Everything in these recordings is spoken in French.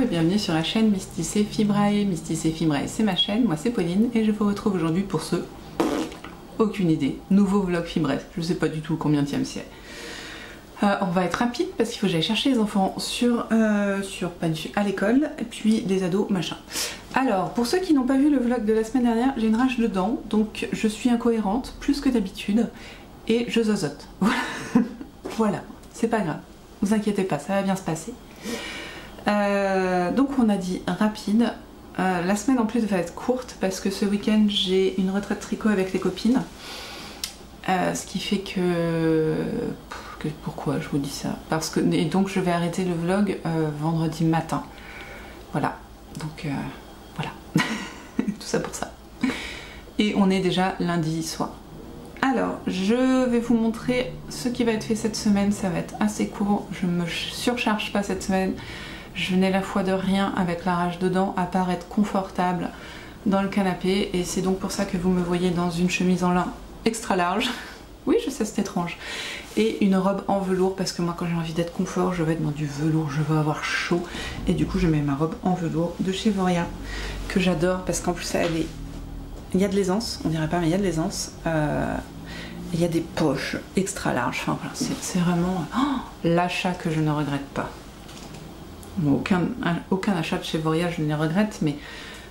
et bienvenue sur la chaîne Mysticé Fibrae. Mysticé Fibrae, c'est ma chaîne, moi c'est Pauline et je vous retrouve aujourd'hui pour ce... aucune idée, nouveau vlog Fibrae. Je sais pas du tout combien de c'est. On va être rapide parce qu'il faut que j'aille chercher les enfants à l'école et puis les ados machin. Alors pour ceux qui n'ont pas vu le vlog de la semaine dernière, j'ai une rage de dents donc je suis incohérente plus que d'habitude et je zozote. Voilà, c'est pas grave, vous inquiétez pas, ça va bien se passer. Donc on a dit rapide. La semaine en plus va être courte parce que ce week-end j'ai une retraite tricot avec les copines. Ce qui fait que... Pourquoi je vous dis ça? Parce que... Et donc je vais arrêter le vlog vendredi matin. Voilà. Donc voilà. Tout ça pour ça. Et on est déjà lundi soir. Alors, je vais vous montrer ce qui va être fait cette semaine. Ça va être assez court. Je me surcharge pas cette semaine. Je n'ai la foi de rien avec la rage de dents à part être confortable dans le canapé. Et c'est donc pour ça que vous me voyez dans une chemise en lin extra large. Oui, je sais, c'est étrange. Et une robe en velours parce que moi quand j'ai envie d'être confort, je vais être dans du velours, je veux avoir chaud. Et du coup je mets ma robe en velours de chez Voria que j'adore parce qu'en plus elle est... Il y a de l'aisance, on dirait pas mais il y a de l'aisance. Il y a des poches extra larges, enfin voilà, c'est vraiment l'achat que je ne regrette pas. Bon, aucun achat de chez Voria je ne les regrette, mais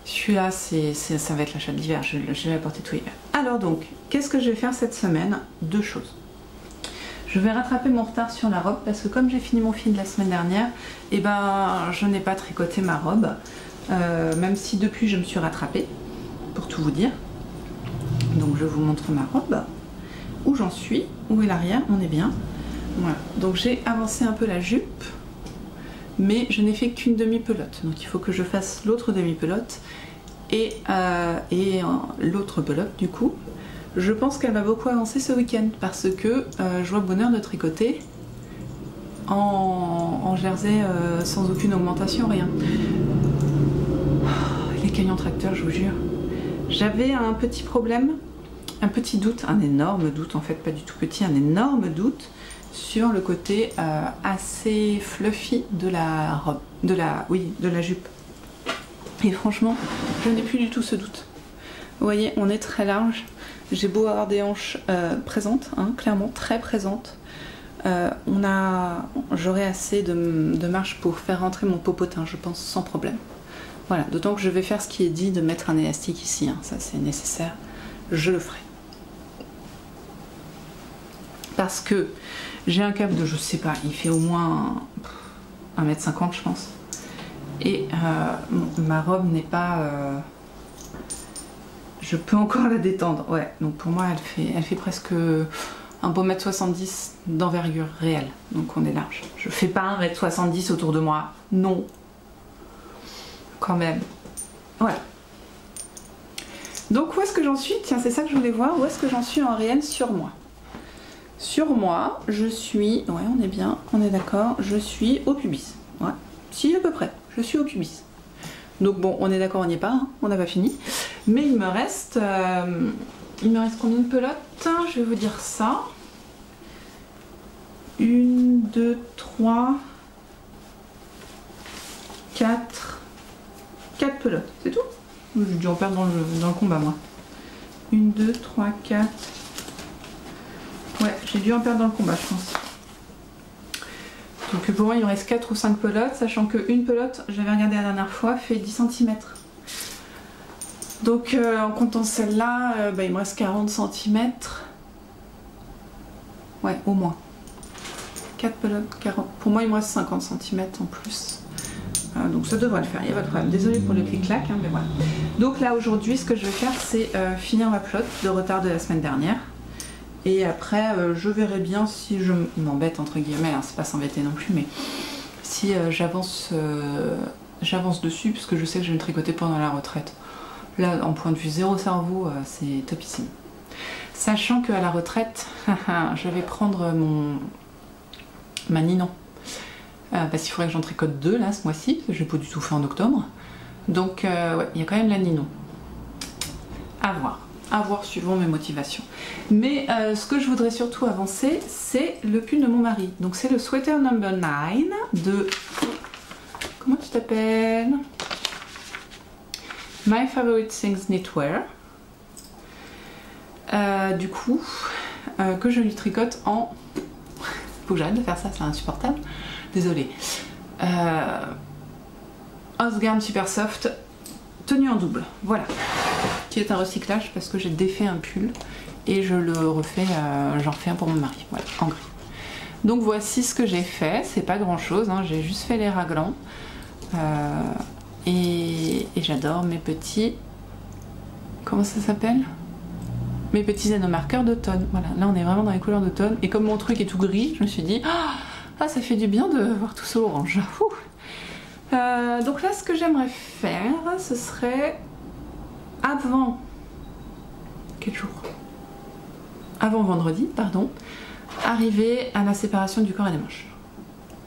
celui-là ça va être l'achat de l'hiver, je vais apporter tout l'hiver. Alors donc, qu'est-ce que je vais faire cette semaine? Deux choses. Je vais rattraper mon retard sur la robe parce que comme j'ai fini mon fil la semaine dernière, et ben je n'ai pas tricoté ma robe, même si depuis je me suis rattrapée, pour tout vous dire. Donc je vous montre ma robe, où j'en suis, où est l'arrière, on est bien. Voilà, donc j'ai avancé un peu la jupe, mais je n'ai fait qu'une demi-pelote, donc il faut que je fasse l'autre demi-pelote et l'autre pelote du coup. Je pense qu'elle va beaucoup avancer ce week-end parce que je vois bonheur de tricoter en jersey sans aucune augmentation, rien. Les camions tracteurs, je vous jure. J'avais un petit problème, un petit doute, un énorme doute en fait, pas du tout petit, un énorme doute sur le côté assez fluffy de la robe, de la jupe. Et franchement, je n'ai plus du tout ce doute. Vous voyez, on est très large. J'ai beau avoir des hanches présentes, hein, clairement très présentes. J'aurai assez de marge pour faire rentrer mon popotin, je pense, sans problème. Voilà, d'autant que je vais faire ce qui est dit de mettre un élastique ici, hein, ça c'est nécessaire, je le ferai. Parce que j'ai un câble de, je sais pas, il fait au moins 1m50 je pense. Et ma robe n'est pas... je peux encore la détendre, ouais. Donc pour moi elle fait presque un beau 1m70 d'envergure réelle. Donc on est large. Je fais pas 1m70 autour de moi, non. Quand même. Voilà. Donc où est-ce que j'en suis? Tiens, c'est ça que je voulais voir. Où est-ce que j'en suis en réel sur moi? Sur moi, je suis... Ouais, on est bien, on est d'accord. Je suis au pubis. Ouais. Si, à peu près. Je suis au pubis. Donc bon, on est d'accord, on n'y est pas. Hein, on n'a pas fini. Mais il me reste combien de pelotes? Je vais vous dire ça. 1, 2, 3, 4 pelotes, c'est tout? J'ai dû en perdre dans le combat moi. 1, 2, 3, 4. Ouais, j'ai dû en perdre dans le combat je pense. Donc pour moi il me reste 4 ou 5 pelotes, sachant qu'une pelote, j'avais regardé la dernière fois, fait 10 cm. Donc en comptant celle-là, il me reste 40 cm. Ouais, au moins. 4 pelotes, 40. Pour moi il me reste 50 cm en plus. Donc ça devrait le faire, il n'y a pas de problème. Désolée pour le clic-clac, hein, mais voilà. Donc là aujourd'hui ce que je vais faire c'est finir ma pelote de retard de la semaine dernière. Et après je verrai bien si je m'embête entre guillemets, hein, c'est pas s'embêter non plus, mais si j'avance dessus, puisque je sais que je vais me tricoter pendant la retraite. Là en point de vue zéro cerveau, c'est topissime. Sachant qu'à la retraite, je vais prendre ma ninon. Parce qu'il faudrait que j'en tricote 2 là ce mois-ci, parce que je n'ai pas du tout fait en octobre. Donc ouais, il y a quand même la ninon. À voir suivant mes motivations. Mais ce que je voudrais surtout avancer, c'est le pull de mon mari. Donc c'est le sweater number 9 de... Comment tu s'appelle My Favorite Things Knitwear. Du coup, que je lui tricote en... Faut que j'arrête de faire ça, c'est insupportable. Désolée. Osgarn Super Soft, tenue en double, voilà. Qui est un recyclage parce que j'ai défait un pull et je le refais, j'en refais un pour mon mari, voilà, en gris. Donc voici ce que j'ai fait, c'est pas grand chose, hein, j'ai juste fait les raglans. Et j'adore mes petits... Comment ça s'appelle? Mes petits marqueurs d'automne. Voilà, là on est vraiment dans les couleurs d'automne. Et comme mon truc est tout gris, je me suis dit, ah ça fait du bien de voir tout ça orange. Donc là, ce que j'aimerais faire, ce serait avant... Quel jour? Avant vendredi, pardon. Arriver à la séparation du corps et des manches.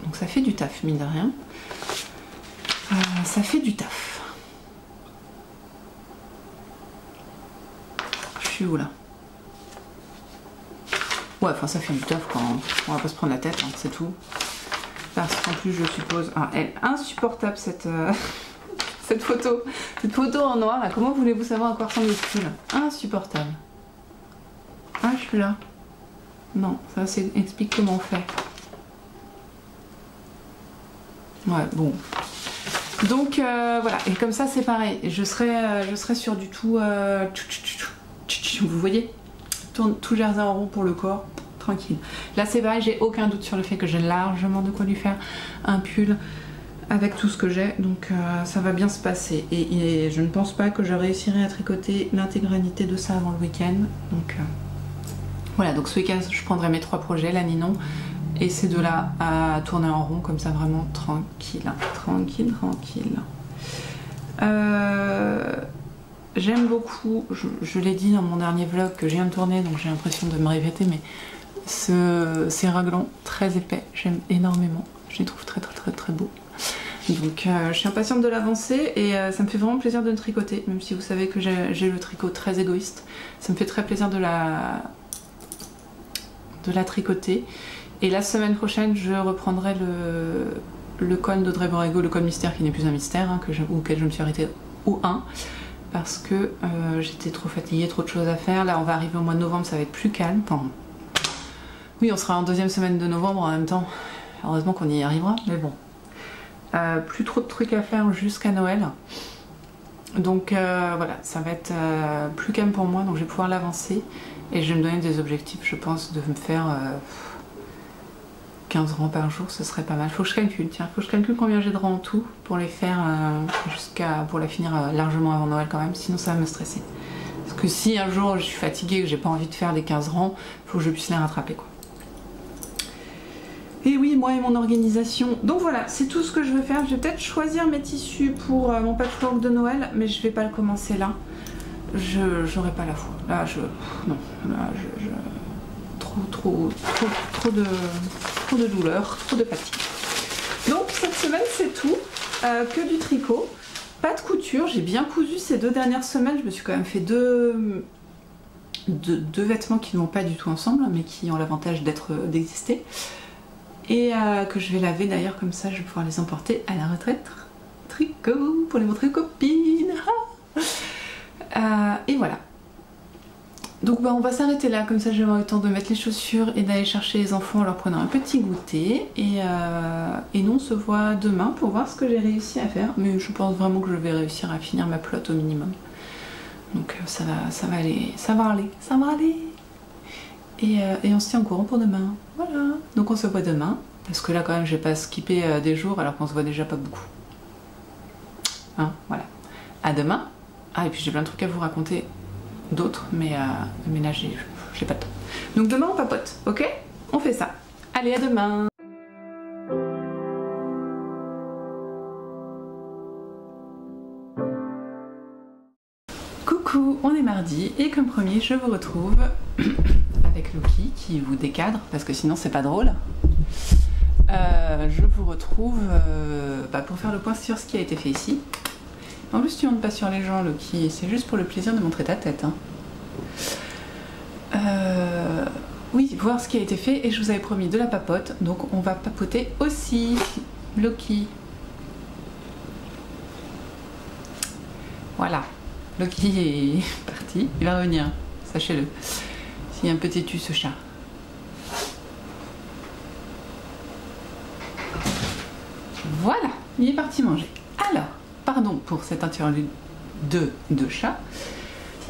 Donc ça fait du taf, mine de rien. Ça fait du taf. Je suis où là? Ouais, enfin ça fait du taf quand on va pas se prendre la tête, hein, c'est tout. Parce qu'en plus je suppose... Ah, elle est insupportable cette, cette photo. Cette photo en noir là, comment voulez-vous savoir à quoi ressemble le pull? Insupportable. Ah, je suis là. Non, ça explique comment on fait. Ouais, bon. Donc voilà, et comme ça c'est pareil, je serai sur du tout, vous voyez, tout jersey en rond pour le corps, tranquille. Là c'est pareil, j'ai aucun doute sur le fait que j'ai largement de quoi lui faire un pull avec tout ce que j'ai, donc ça va bien se passer. Et je ne pense pas que je réussirai à tricoter l'intégralité de ça avant le week-end, donc voilà, donc ce week-end je prendrai mes 3 projets, la Ninon, et ces deux-là à tourner en rond, comme ça vraiment tranquille, tranquille, tranquille. J'aime beaucoup, je l'ai dit dans mon dernier vlog que je viens de tourner, donc j'ai l'impression de me répéter, mais ces raglans très épais, j'aime énormément. Je les trouve très très très très beaux. Donc je suis impatiente de l'avancer et ça me fait vraiment plaisir de le tricoter, même si vous savez que j'ai le tricot très égoïste. Ça me fait très plaisir de la tricoter. Et la semaine prochaine, je reprendrai le col d'Audrey Borrego, le col mystère qui n'est plus un mystère, hein, auquel je me suis arrêtée au 1, parce que j'étais trop fatiguée, trop de choses à faire. Là, on va arriver au mois de novembre, ça va être plus calme. Enfin, oui, on sera en 2e semaine de novembre en même temps. Heureusement qu'on y arrivera, mais bon. Plus trop de trucs à faire jusqu'à Noël. Donc voilà, ça va être plus calme pour moi, donc je vais pouvoir l'avancer. Et je vais me donner des objectifs, je pense, de me faire 15 rangs par jour, ce serait pas mal. Faut que je calcule, tiens, faut que je calcule combien j'ai de rangs en tout pour les faire pour la finir largement avant Noël quand même, sinon ça va me stresser. Parce que si un jour je suis fatiguée et que j'ai pas envie de faire les 15 rangs, faut que je puisse les rattraper quoi. Et oui, moi et mon organisation. Donc voilà, c'est tout ce que je veux faire. Je vais peut-être choisir mes tissus pour mon patchwork de Noël, mais je vais pas le commencer là. J'aurais pas la foi. Là, non, là, trop de douleur, trop de fatigue. Donc cette semaine c'est tout, que du tricot, pas de couture. J'ai bien cousu ces 2 dernières semaines. Je me suis quand même fait deux vêtements qui ne vont pas du tout ensemble, mais qui ont l'avantage d'exister. Et que je vais laver d'ailleurs, comme ça je vais pouvoir les emporter à la retraite tricot pour les montrer aux copines. Et voilà. Donc bah, on va s'arrêter là, comme ça je vais avoir le temps de mettre les chaussures et d'aller chercher les enfants en leur prenant un petit goûter. Et nous on se voit demain pour voir ce que j'ai réussi à faire. Mais je pense vraiment que je vais réussir à finir ma pelote au minimum. Donc ça va aller. Et on se tient au courant pour demain. Voilà. Donc on se voit demain. Parce que là quand même je vais pas skipper des jours alors qu'on se voit déjà pas beaucoup. Hein, voilà. À demain. Ah et puis j'ai plein de trucs à vous raconter. D'autres, mais là j'ai pas de temps. Donc demain on papote, ok? On fait ça. Allez, à demain! Coucou, on est mardi et comme promis je vous retrouve avec Loki qui vous décadre parce que sinon c'est pas drôle. Je vous retrouve pour faire le point sur ce qui a été fait ici. En plus tu montes pas sur les gens Loki, c'est juste pour le plaisir de montrer ta tête. Hein. Oui, voir ce qui a été fait et je vous avais promis de la papote, donc on va papoter aussi. Loki. Voilà, Loki est parti, il va revenir, sachez-le. S'il est un peu têtu ce chat. Voilà, il est parti manger. Alors, pardon pour cette interlude de chat.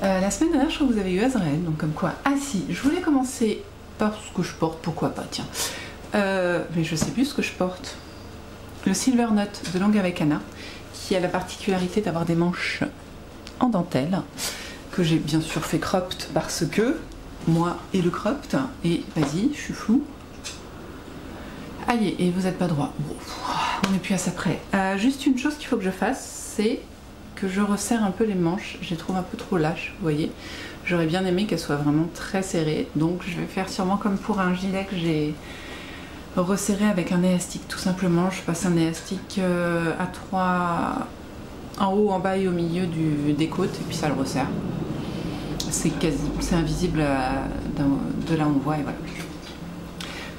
La semaine dernière, je crois que vous avez eu Azrael, donc comme quoi. Ah si, je voulais commencer par ce que je porte, pourquoi pas, tiens. Mais je sais plus ce que je porte. Le Silver Note de Longue avec Anna, qui a la particularité d'avoir des manches en dentelle, que j'ai bien sûr fait cropped parce que moi et le cropped, et vas-y, je suis floue. Aïe, et vous n'êtes pas droit. Bon, on n'est plus à ça près. Juste une chose qu'il faut que je fasse, c'est que je resserre un peu les manches. Je les trouve un peu trop lâches, vous voyez. J'aurais bien aimé qu'elles soient vraiment très serrées. Donc je vais faire sûrement comme pour un gilet que j'ai resserré avec un élastique tout simplement. Je passe un élastique à 3 en haut, en bas et au milieu des côtes et puis ça le resserre. C'est invisible de là où on voit et voilà.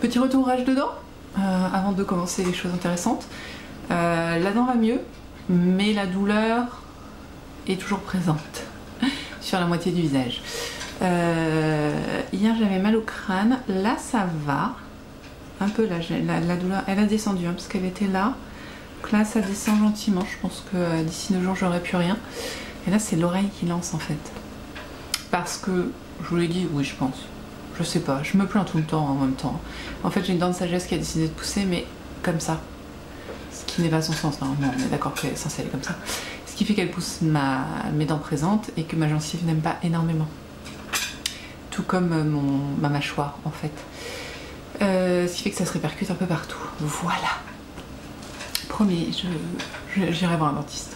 Petit retourage dedans avant de commencer les choses intéressantes. La dent va mieux, mais la douleur est toujours présente sur la moitié du visage. Hier j'avais mal au crâne, là ça va. Un peu là, la douleur, elle a descendu hein, parce qu'elle était là. Donc là ça descend gentiment, je pense que d'ici 2 jours j'aurai plus rien. Et là c'est l'oreille qui lance en fait. Parce que, je vous l'ai dit, oui je pense. Je sais pas, je me plains tout le temps en même temps. En fait j'ai une dent de sagesse qui a décidé de pousser mais comme ça. Ce qui n'est pas son sens normalement, on est d'accord qu'elle est censée aller comme ça. Ce qui fait qu'elle pousse mes dents présentes et que ma gencive n'aime pas énormément. Tout comme ma mâchoire en fait. Ce qui fait que ça se répercute un peu partout. Voilà. Promis, j'irai voir un dentiste.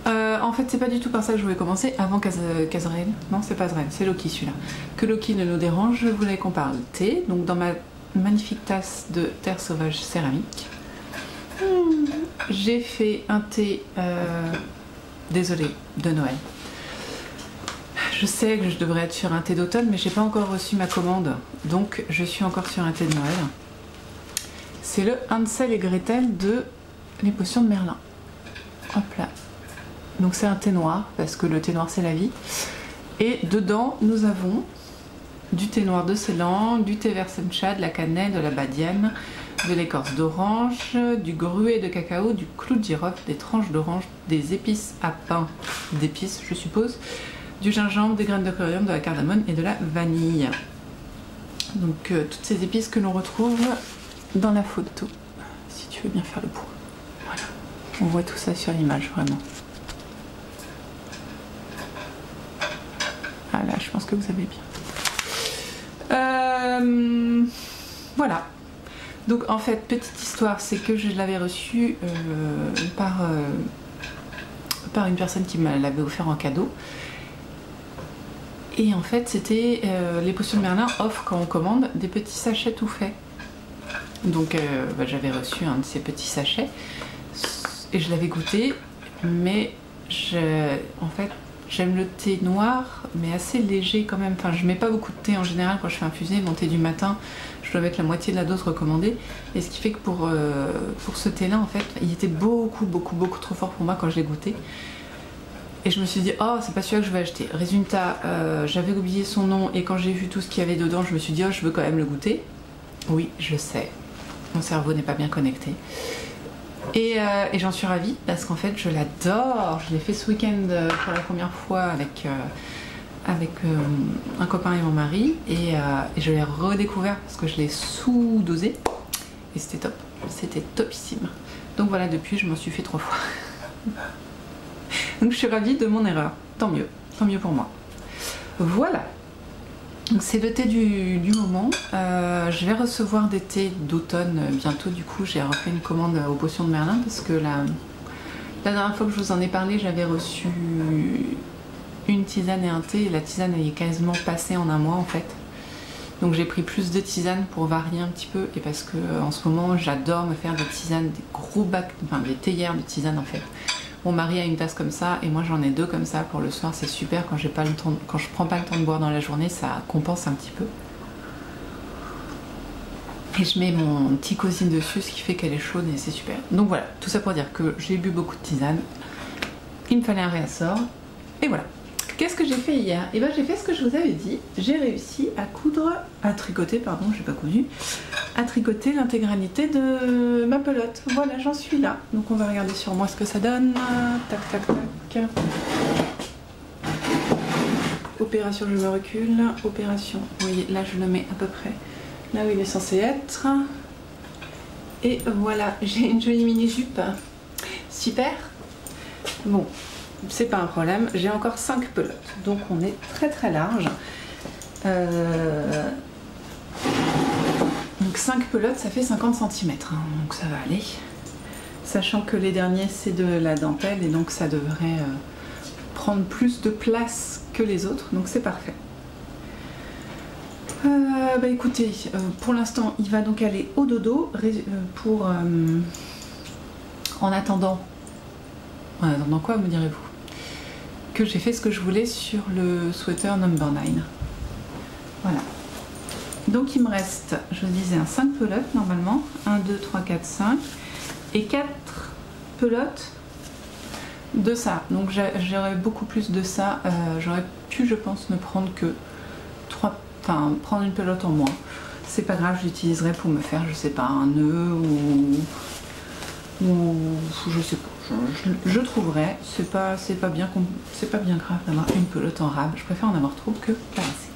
En fait, c'est pas du tout par ça que je voulais commencer avant qu'Azrael. Non, c'est pas Azrael, c'est Loki celui-là. Que Loki ne nous dérange, je voulais qu'on parle thé. Donc, dans ma magnifique tasse de terre sauvage céramique, j'ai fait un thé, désolé, de Noël. Je sais que je devrais être sur un thé d'automne, mais j'ai pas encore reçu ma commande. Donc, je suis encore sur un thé de Noël. C'est le Hansel et Gretel de Les Potions de Merlin. Hop là. Donc c'est un thé noir, parce que le thé noir c'est la vie. Et dedans, nous avons du thé noir de Ceylan, du thé vert sencha, de la cannelle, de la badiane, de l'écorce d'orange, du gruet de cacao, du clou de girofle, des tranches d'orange, des épices à pain d'épices, je suppose, du gingembre, des graines de coriandre, de la cardamome et de la vanille. Donc toutes ces épices que l'on retrouve dans la photo, si tu veux bien faire le point. Voilà, on voit tout ça sur l'image vraiment. Ah là, je pense que vous avez bien. Voilà. Donc en fait, petite histoire, c'est que je l'avais reçu par une personne qui me l'avait offert en cadeau. Et en fait, c'était les Potions de Merlin offrent quand on commande des petits sachets tout faits. Donc j'avais reçu un de ces petits sachets et je l'avais goûté, mais en fait j'aime le thé noir mais assez léger quand même. Enfin, je mets pas beaucoup de thé en général quand je fais infuser. Mon thé du matin, je dois mettre la moitié de la dose recommandée, et ce qui fait que pour ce thé là en fait il était beaucoup trop fort pour moi quand je l'ai goûté. Et je me suis dit, oh, c'est pas celui-là que je vais acheter. Résultat, j'avais oublié son nom et quand j'ai vu tout ce qu'il y avait dedans, je me suis dit, oh, je veux quand même le goûter. Oui, je sais, mon cerveau n'est pas bien connecté. Et j'en suis ravie parce qu'en fait, je l'adore. Je l'ai fait ce week-end pour la première fois avec un copain et mon mari. Et je l'ai redécouvert parce que je l'ai sous-dosé. Et c'était top. C'était topissime. Donc voilà, depuis, je m'en suis fait 3 fois. Donc je suis ravie de mon erreur, tant mieux pour moi. Voilà, donc c'est le thé du moment. Je vais recevoir des thés d'automne bientôt, du coup j'ai refait une commande aux Potions de Merlin parce que la dernière fois que je vous en ai parlé, j'avais reçu une tisane et un thé et la tisane elle est quasiment passée en un mois en fait. Donc j'ai pris plus de tisanes pour varier un petit peu et parce que en ce moment j'adore me faire des tisanes, des gros bacs, enfin des théières de tisanes en fait. Mon mari a une tasse comme ça et moi j'en ai 2 comme ça pour le soir, c'est super quand j'ai pas le temps, quand je prends pas le temps de boire dans la journée, ça compense un petit peu. Et je mets mon petit cosine dessus, ce qui fait qu'elle est chaude et c'est super. Donc voilà, tout ça pour dire que j'ai bu beaucoup de tisane il me fallait un réassort. Et voilà. Qu'est-ce que j'ai fait hier? Et ben j'ai fait ce que je vous avais dit. J'ai réussi à tricoter, pardon, j'ai pas cousu, à tricoter l'intégralité de ma pelote. Voilà, j'en suis là. Donc on va regarder sur moi ce que ça donne. Tac, tac, tac. Opération, je me recule. Opération, vous voyez, là je le mets à peu près là où il est censé être. Et voilà, j'ai une jolie mini-jupe. Super. Bon, c'est pas un problème. J'ai encore 5 pelotes. Donc on est très très large. Donc 5 pelotes, ça fait 50 cm. Hein, donc ça va aller. Sachant que les derniers, c'est de la dentelle. Et donc ça devrait prendre plus de place que les autres. Donc c'est parfait. Bah écoutez, pour l'instant, il va donc aller au dodo pour... en attendant quoi, me direz-vous? Que j'ai fait ce que je voulais sur le sweater number 9. Voilà. Donc il me reste, je vous disais, un 5 pelotes normalement. 1, 2, 3, 4, 5. Et 4 pelotes de ça. Donc j'aurais beaucoup plus de ça. J'aurais pu, je pense, ne prendre que 3... Enfin, prendre une pelote en moins. C'est pas grave, j'utiliserai pour me faire, je sais pas, un nœud ou je sais pas. Je trouverai. C'est pas bien grave d'avoir une pelote en rab. Je préfère en avoir trop que pas assez.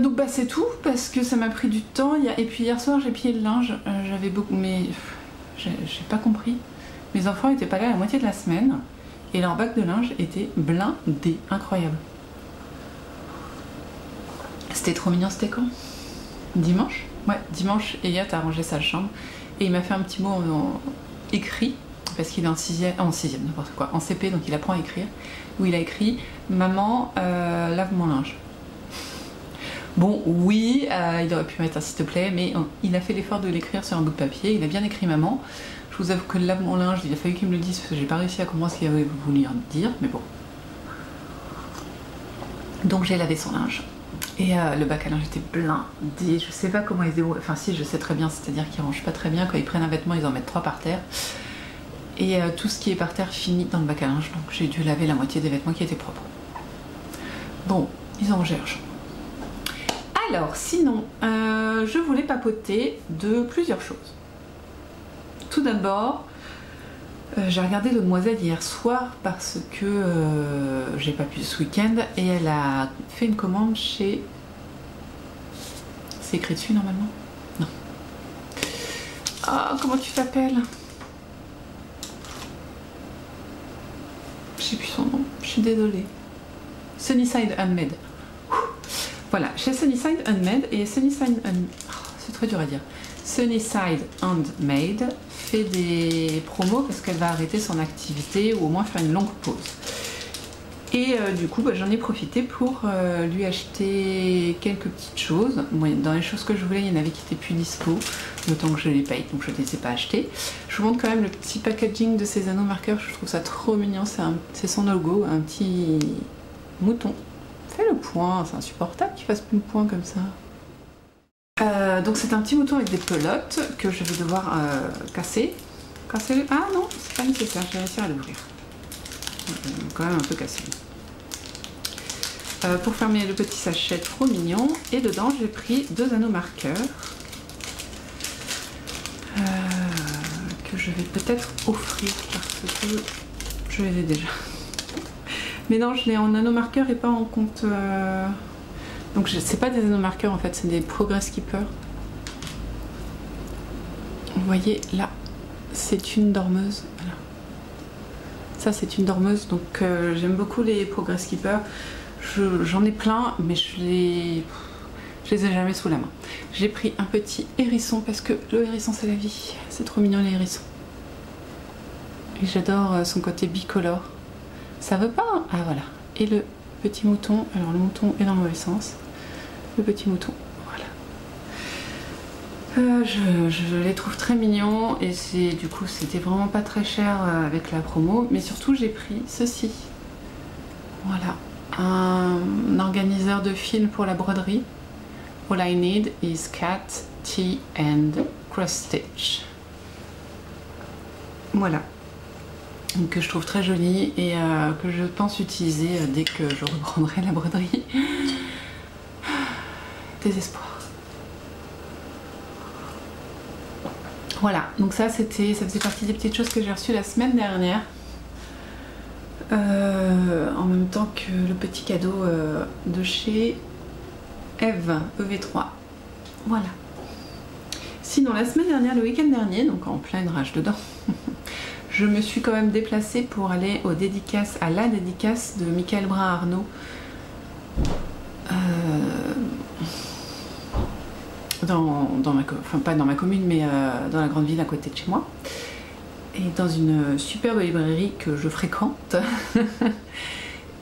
Donc bah c'est tout parce que ça m'a pris du temps. Et puis hier soir j'ai plié le linge. J'avais beaucoup, mais j'ai pas compris. Mes enfants étaient pas là la moitié de la semaine et leur bac de linge était blindé, incroyable. C'était trop mignon. C'était quand? Dimanche? Ouais, dimanche. Et hier t'as rangé sa chambre et il m'a fait un petit mot en écrit parce qu'il est en 6e, n'importe quoi, en CP, donc il apprend à écrire, où il a écrit maman lave mon linge. Bon oui, il aurait pu mettre un s'il te plaît, mais il a fait l'effort de l'écrire sur un bout de papier. Il a bien écrit maman. Je vous avoue que lave mon linge, il a fallu qu'il me le dise parce que j'ai pas réussi à comprendre ce qu'il avait voulu dire, mais bon. Donc j'ai lavé son linge. Et le bac à linge était blindé. Je sais pas comment ils débrouillent. Enfin si, je sais très bien, c'est-à-dire qu'ils rangent pas très bien. Quand ils prennent un vêtement, ils en mettent 3 par terre. Et tout ce qui est par terre finit dans le bac à linge. Donc j'ai dû laver la moitié des vêtements qui étaient propres. Bon, ils ont rangé. Alors sinon, je voulais papoter de plusieurs choses. Tout d'abord, j'ai regardé Demoiselle hier soir parce que j'ai pas pu ce week-end et elle a fait une commande chez... C'est écrit dessus normalement? Non. Ah, comment tu t'appelles? Je sais plus son nom, je suis désolée. Sunnyside Handmade. Voilà, chez Sunnyside Handmade et Sunnyside c'est très dur à dire. Sunnyside Handmade fait des promos parce qu'elle va arrêter son activité ou au moins faire une longue pause. Et du coup, bah, j'en ai profité pour lui acheter quelques petites choses. Bon, dans les choses que je voulais, il y en avait qui étaient plus dispo, d'autant que je les paye, donc je ne les ai pas achetées. Je vous montre quand même le petit packaging de ces anneaux marqueurs, je trouve ça trop mignon. C'est son logo, un petit mouton. Fais le point, c'est insupportable qu'il fasse plus le point comme ça. Donc c'est un petit mouton avec des pelotes que je vais devoir casser. Ah non, c'est pas nécessaire, je vais réussir à l'ouvrir. Quand même un peu cassé. Pour fermer le petit sachet trop mignon. Et dedans j'ai pris 2 anneaux marqueurs que je vais peut-être offrir parce que je les ai déjà. Mais non, je l'ai en anneaux marqueurs et pas en compte... Donc c'est pas des anneaux marqueurs en fait, c'est des Progress Keeper. Vous voyez là, c'est une dormeuse. Voilà. Ça c'est une dormeuse, donc j'aime beaucoup les Progress Keeper. J'en ai plein, mais je les ai jamais sous la main. J'ai pris un petit hérisson parce que le hérisson c'est la vie. C'est trop mignon les hérissons. Et j'adore son côté bicolore. Ça veut pas hein? Ah voilà. Et le petit mouton, alors le mouton est dans le mauvais sens. Le petit mouton, voilà. Je les trouve très mignons et du coup c'était vraiment pas très cher avec la promo, mais surtout j'ai pris ceci. Voilà, un organiseur de fil pour la broderie. All I need is cat, tea and cross stitch. Voilà. que je trouve très jolie et que je pense utiliser dès que je reprendrai la broderie. Désespoir. Voilà, donc ça faisait partie des petites choses que j'ai reçues la semaine dernière. En même temps que le petit cadeau de chez Eve, EV3. Voilà. Sinon, la semaine dernière, le week-end dernier, donc en pleine rage dedans, je me suis quand même déplacée pour aller à la dédicace de Michael Brun-Arnaud. Enfin pas dans ma commune, mais dans la grande ville à côté de chez moi. Et dans une superbe librairie que je fréquente.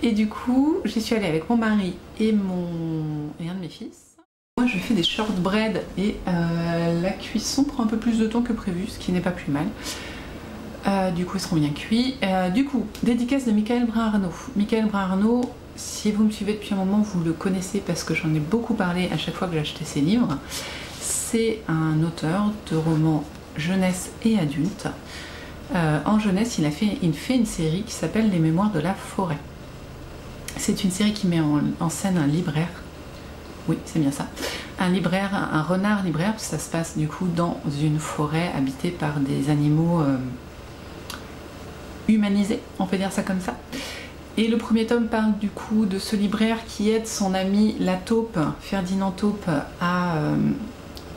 Et du coup, j'y suis allée avec mon mari et un de mes fils. Moi, je fais des shortbread et la cuisson prend un peu plus de temps que prévu, ce qui n'est pas plus mal. Du coup, ils seront bien cuits. Du coup, dédicace de Michael Brun-Arnaud. Michael Brun-Arnaud, si vous me suivez depuis un moment, vous le connaissez parce que j'en ai beaucoup parlé à chaque fois que j'achetais ses livres. C'est un auteur de romans jeunesse et adulte. En jeunesse, il fait une série qui s'appelle Les Mémoires de la forêt. C'est une série qui met en scène un libraire. Oui, c'est bien ça. Un libraire, un renard libraire. Ça se passe du coup dans une forêt habitée par des animaux humanisés, on peut dire ça comme ça. Et le premier tome parle du coup de ce libraire qui aide son ami la taupe, Ferdinand Taupe, à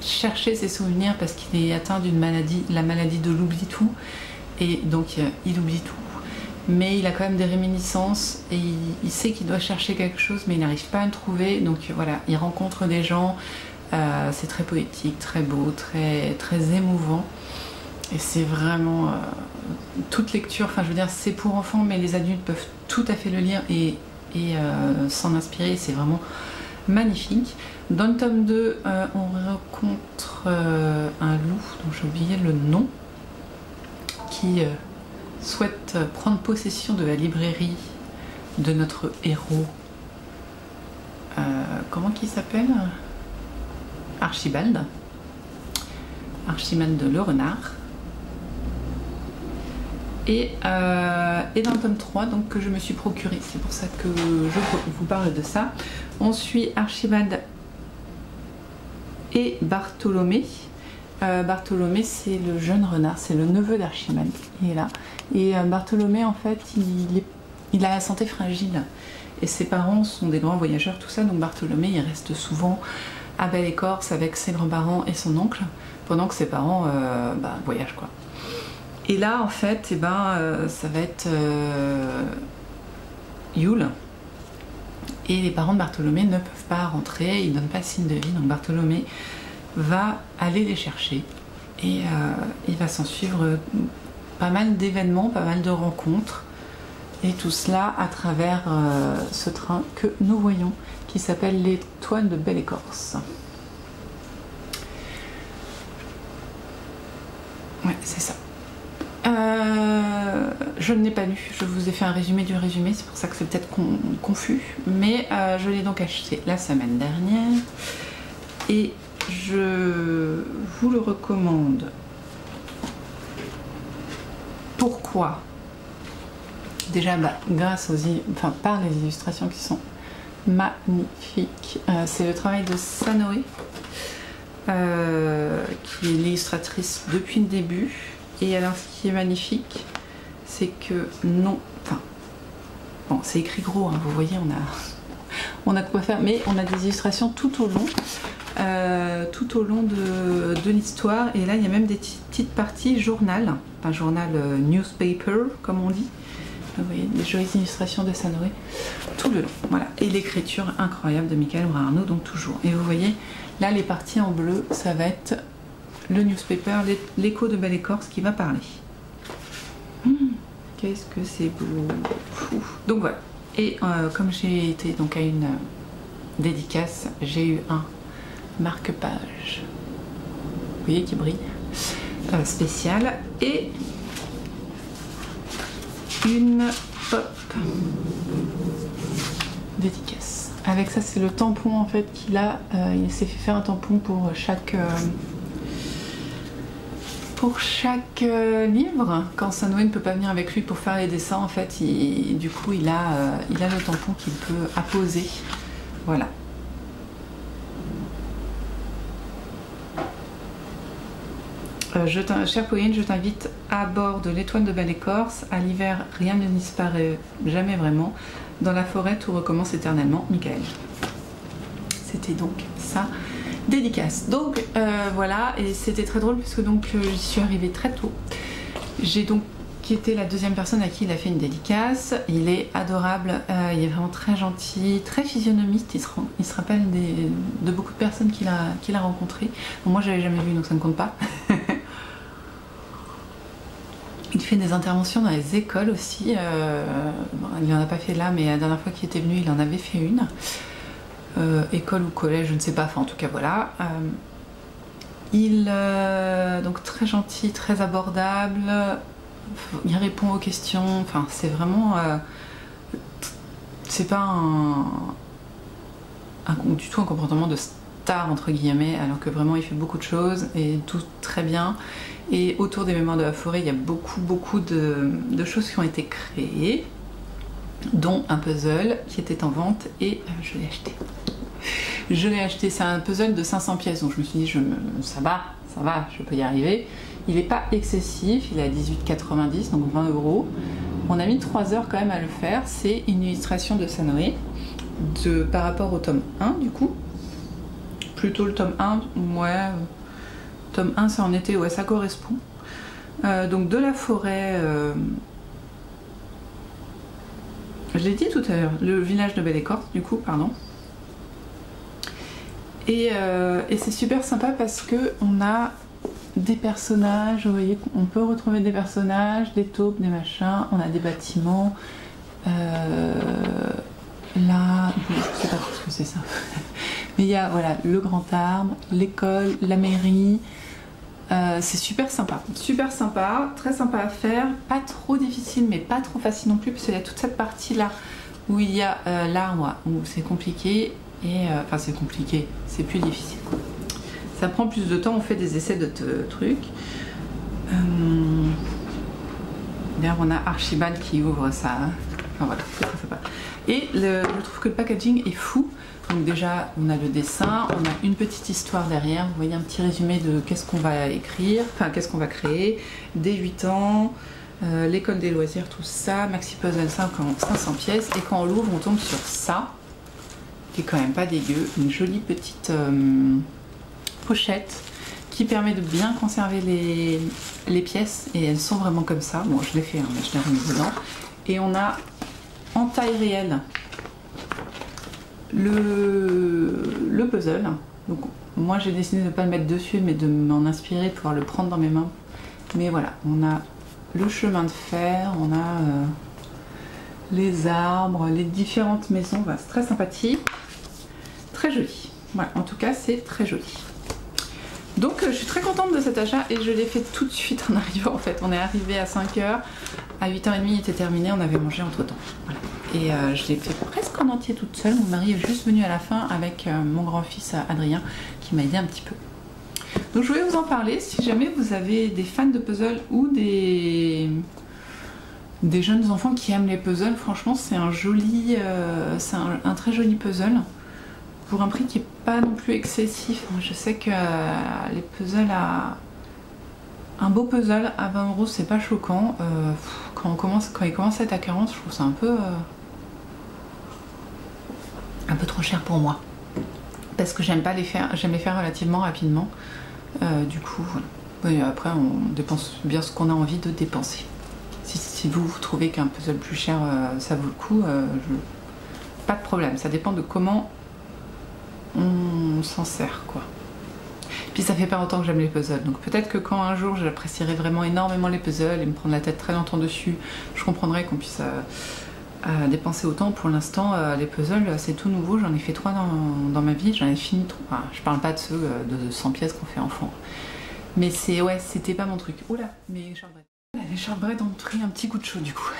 chercher ses souvenirs parce qu'il est atteint d'une maladie, la maladie de l'oubli-tout. Et donc il oublie tout. Mais il a quand même des réminiscences et il sait qu'il doit chercher quelque chose mais il n'arrive pas à le trouver. Donc voilà, il rencontre des gens. C'est très poétique, très beau, très émouvant. Et c'est vraiment toute lecture, enfin je veux dire c'est pour enfants mais les adultes peuvent tout à fait le lire et s'en inspirer, c'est vraiment magnifique. Dans le tome 2, on rencontre un loup dont j'ai oublié le nom qui souhaite prendre possession de la librairie de notre héros. Comment qu'il s'appelle? Archibald. Archibald le renard. Et dans le tome 3 donc, que je me suis procuré, c'est pour ça que je vous parle de ça. On suit Archibald et Bartholomé. Bartholomé c'est le jeune renard, c'est le neveu d'Archibald, il est là. Et Bartholomé en fait il a la santé fragile et ses parents sont des grands voyageurs tout ça, donc Bartholomé il reste souvent à Belle-Écorce avec ses grands-parents et son oncle pendant que ses parents voyagent quoi. Et là en fait ça va être Yule et les parents de Bartholomé ne peuvent pas rentrer, ils ne donnent pas signe de vie, donc Bartholomé va aller les chercher et il va s'en suivre pas mal d'événements, pas mal de rencontres et tout cela à travers ce train que nous voyons qui s'appelle l'Étoile de Belle-Écorce. Ouais, c'est ça. Je ne l'ai pas lu, je vous ai fait un résumé du résumé, c'est pour ça que c'est peut-être confus, mais je l'ai donc acheté la semaine dernière et je vous le recommande. Pourquoi? Déjà grâce par les illustrations qui sont magnifiques. C'est le travail de Sanoé qui est l'illustratrice depuis le début. Et alors ce qui est magnifique, c'est que c'est écrit gros, hein, vous voyez, on a de quoi faire, mais on a des illustrations tout au long de l'histoire. Et là il y a même des petites parties journal, newspaper comme on dit. Vous voyez, des jolies illustrations de Sanoé tout le long, voilà. Et l'écriture incroyable de Michael Brun-Arnaud, donc toujours. Et vous voyez, là les parties en bleu, ça va être le newspaper, l'écho de Belle-Écorce qui va parler. Qu'est-ce que c'est beau. Donc voilà. Et comme j'ai été donc à une dédicace, j'ai eu un marque-page, vous voyez, qui brille, spécial, et une pop dédicace. Avec ça, c'est le tampon en fait qu'il a. Il s'est fait faire un tampon pour chaque pour chaque livre, quand Sanoé ne peut pas venir avec lui pour faire les dessins, en fait, du coup, il a le tampon qu'il peut apposer. Voilà. Chère Pauline, je t'invite à bord de l'Étoile de Belle-Écorce. À l'hiver, rien ne disparaît jamais vraiment. Dans la forêt, tout recommence éternellement. Michael. C'était donc ça, dédicace. Donc voilà, et c'était très drôle parce que donc j'y suis arrivée très tôt. J'ai donc été la deuxième personne à qui il a fait une dédicace. Il est adorable, il est vraiment très gentil, très physionomiste. Il se rappelle de beaucoup de personnes qu'il a rencontrées. Bon, moi, je l'avais jamais vu, donc ça ne compte pas. Il fait des interventions dans les écoles aussi. Bon, il n'en a pas fait là, mais la dernière fois qu'il était venu, il en avait fait une. École ou collège, je ne sais pas. Enfin, en tout cas, voilà. Donc très gentil, très abordable. Il répond aux questions. Enfin, c'est vraiment. C'est pas du tout un comportement de star entre guillemets, alors que vraiment il fait beaucoup de choses et tout très bien. Et autour des Mémoires de la Forêt, il y a beaucoup de choses qui ont été créées, dont un puzzle qui était en vente et je l'ai acheté. Je l'ai acheté, c'est un puzzle de 500 pièces, donc je me suis dit ça va, je peux y arriver. Il n'est pas excessif, il est à 18,90 €, donc 20 €. On a mis 3 heures quand même à le faire. C'est une illustration de Sanoé par rapport au tome 1 du coup. Plutôt le tome 1, ouais. Tome 1 c'est en été, ouais, ça correspond. Donc de la forêt, je l'ai dit tout à l'heure, le village de Belle-Écorce du coup, pardon. Et c'est super sympa parce que on a des personnages, vous voyez, on peut retrouver des personnages, des taupes, des machins, on a des bâtiments. Là, je sais pas trop ce que c'est ça. Mais il y a voilà, le grand arbre, l'école, la mairie. C'est super sympa, très sympa à faire, pas trop difficile mais pas trop facile non plus parce qu'il y a toute cette partie là où il y a l'arbre où c'est compliqué et enfin c'est compliqué, c'est plus difficile quoi. Ça prend plus de temps, on fait des essais de trucs. D'ailleurs on a Archibald qui ouvre ça, enfin voilà, c'est très sympa. Et je trouve que le packaging est fou. Donc déjà, on a le dessin, on a une petite histoire derrière, vous voyez un petit résumé de qu'est-ce qu'on va écrire, enfin qu'est-ce qu'on va créer, dès 8 ans, l'école des loisirs, tout ça, Maxi Puzzle 500 pièces, et quand on l'ouvre, on tombe sur ça, qui est quand même pas dégueu, une jolie petite pochette qui permet de bien conserver les pièces, et elles sont vraiment comme ça, bon je l'ai fait, hein, mais je l'ai remis dedans, et on a en taille réelle le puzzle. Donc moi j'ai décidé de ne pas le mettre dessus mais de m'en inspirer, de pouvoir le prendre dans mes mains. Mais voilà, on a le chemin de fer, on a les arbres, les différentes maisons, voilà, c'est très sympathique, très joli. Voilà, en tout cas c'est très joli. Donc je suis très contente de cet achat et je l'ai fait tout de suite en arrivant en fait. On est arrivé à 5 h, à 8 h 30 il était terminé, on avait mangé entre temps. Voilà. Et je l'ai fait presque en entier toute seule. Mon mari est juste venu à la fin avec mon grand-fils Adrien qui m'a aidé un petit peu. Donc je voulais vous en parler si jamais vous avez des fans de puzzle ou des jeunes enfants qui aiment les puzzles. Franchement c'est un joli, c'est un très joli puzzle pour un prix qui n'est pas non plus excessif. Je sais que les puzzles un beau puzzle à 20 € c'est pas choquant. Quand il commence à être à 40, je trouve ça un peu trop cher pour moi. Parce que j'aime les faire relativement rapidement. Du coup, voilà. Et après, on dépense bien ce qu'on a envie de dépenser. Si vous trouvez qu'un puzzle plus cher, ça vaut le coup, pas de problème. Ça dépend de comment on s'en sert, quoi. Puis ça fait pas longtemps que j'aime les puzzles, donc peut-être que quand un jour j'apprécierai vraiment énormément les puzzles et me prendre la tête très longtemps dessus, je comprendrai qu'on puisse dépenser autant. Pour l'instant, les puzzles c'est tout nouveau, j'en ai fait 3 dans ma vie, j'en ai fini 3. Enfin, je parle pas de ceux de 100 pièces qu'on fait enfant, mais c'était pas mon truc. Oula, mes shortbread. Les shortbread ont pris un petit coup de chaud du coup,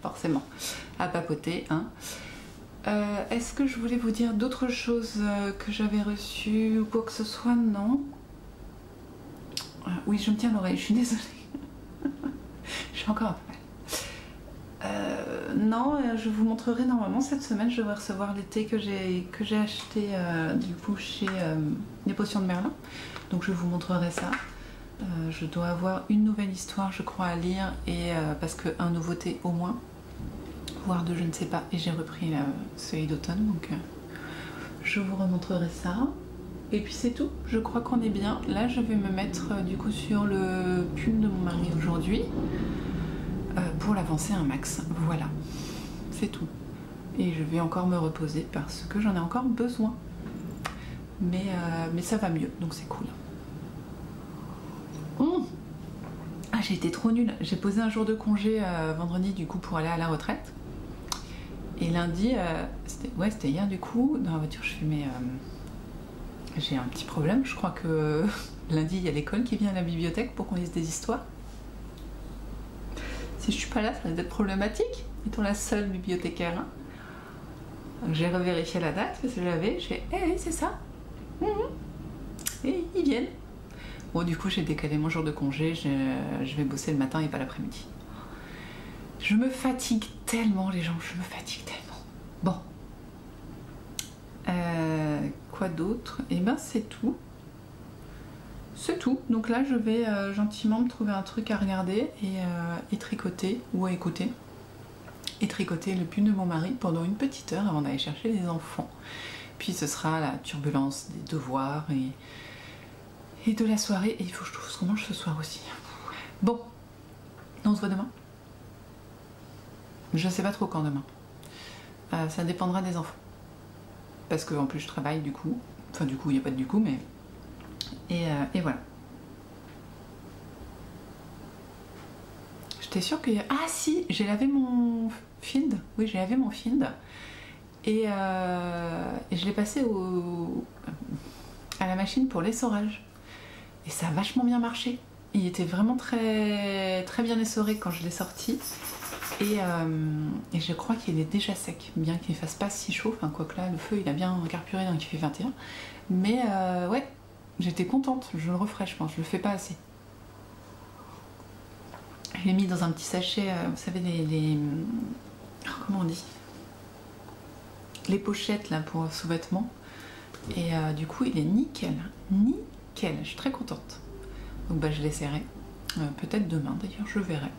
forcément, à papoter, hein. Est-ce que je voulais vous dire d'autres choses que j'avais reçues ou quoi que ce soit? Non. Oui, je me tiens l'oreille, je suis désolée. Je suis encore un peu mal. Non, je vous montrerai normalement cette semaine, je vais recevoir les thés que j'ai acheté du coup chez les potions de Merlin. Donc je vous montrerai ça. Je dois avoir une nouvelle histoire je crois à lire et parce qu'un nouveau thé au moins, voire deux je ne sais pas, et j'ai repris celui d'automne donc je vous remontrerai ça. Et puis c'est tout, je crois qu'on est bien. Là je vais me mettre du coup sur le pull de mon mari aujourd'hui pour l'avancer un max, voilà, c'est tout. Et je vais encore me reposer parce que j'en ai encore besoin. Mais ça va mieux, donc c'est cool. Ah, j'ai été trop nulle, j'ai posé un jour de congé vendredi du coup pour aller à la retraite. Et lundi, c'était hier du coup, dans la voiture je fais mais j'ai un petit problème, je crois que lundi il y a l'école qui vient à la bibliothèque pour qu'on lise des histoires. Si je suis pas là, ça va être problématique, étant la seule bibliothécaire. J'ai revérifié la date parce que je l'avais, je fais eh oui c'est ça. Et ils viennent. Bon du coup j'ai décalé mon jour de congé, je vais bosser le matin et pas l'après-midi. Je me fatigue tellement les gens, je me fatigue tellement. Bon. Quoi d'autre? Et ben c'est tout. C'est tout. Donc là je vais gentiment me trouver un truc à regarder et tricoter ou à écouter. Et tricoter le pull de mon mari pendant une petite heure avant d'aller chercher les enfants. Puis ce sera la turbulence des devoirs et de la soirée. Et il faut que je trouve ce qu'on mange ce soir aussi. Bon, on se voit demain. Je sais pas trop quand demain. Ça dépendra des enfants. Parce qu'en plus je travaille du coup. Enfin du coup, il n'y a pas de du coup, mais... Et voilà. J'étais sûre que... Ah si, j'ai lavé mon field. Oui, j'ai lavé mon field. Et je l'ai passé à la machine pour l'essorage. Et ça a vachement bien marché. Il était vraiment très, très bien essoré quand je l'ai sorti. Et je crois qu'il est déjà sec, bien qu'il ne fasse pas si chaud. Enfin, quoique là, le feu, il a bien carburé, donc il fait 21. Mais ouais, j'étais contente. Je le referai, je pense. Je le fais pas assez. Je l'ai mis dans un petit sachet, vous savez, comment on dit? Les pochettes là pour sous-vêtements. Et du coup, il est nickel. Nickel. Je suis très contente. Donc bah, je l'essaierai. Peut-être demain d'ailleurs, je verrai.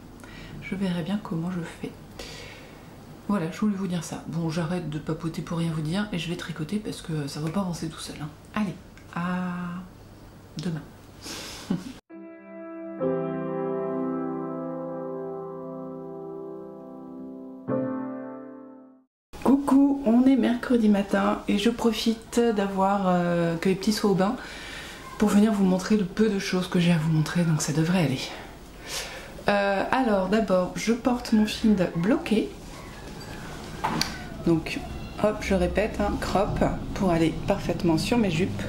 Je verrai bien comment je fais. Voilà, je voulais vous dire ça. Bon, j'arrête de papoter pour rien vous dire et je vais tricoter parce que ça va pas avancer tout seul. Hein. Allez, à demain. Coucou, on est mercredi matin et je profite d'avoir que les petits soient au bain pour venir vous montrer le peu de choses que j'ai à vous montrer, donc ça devrait aller. Alors d'abord je porte mon field bloqué, donc hop je répète, hein, crop pour aller parfaitement sur mes jupes.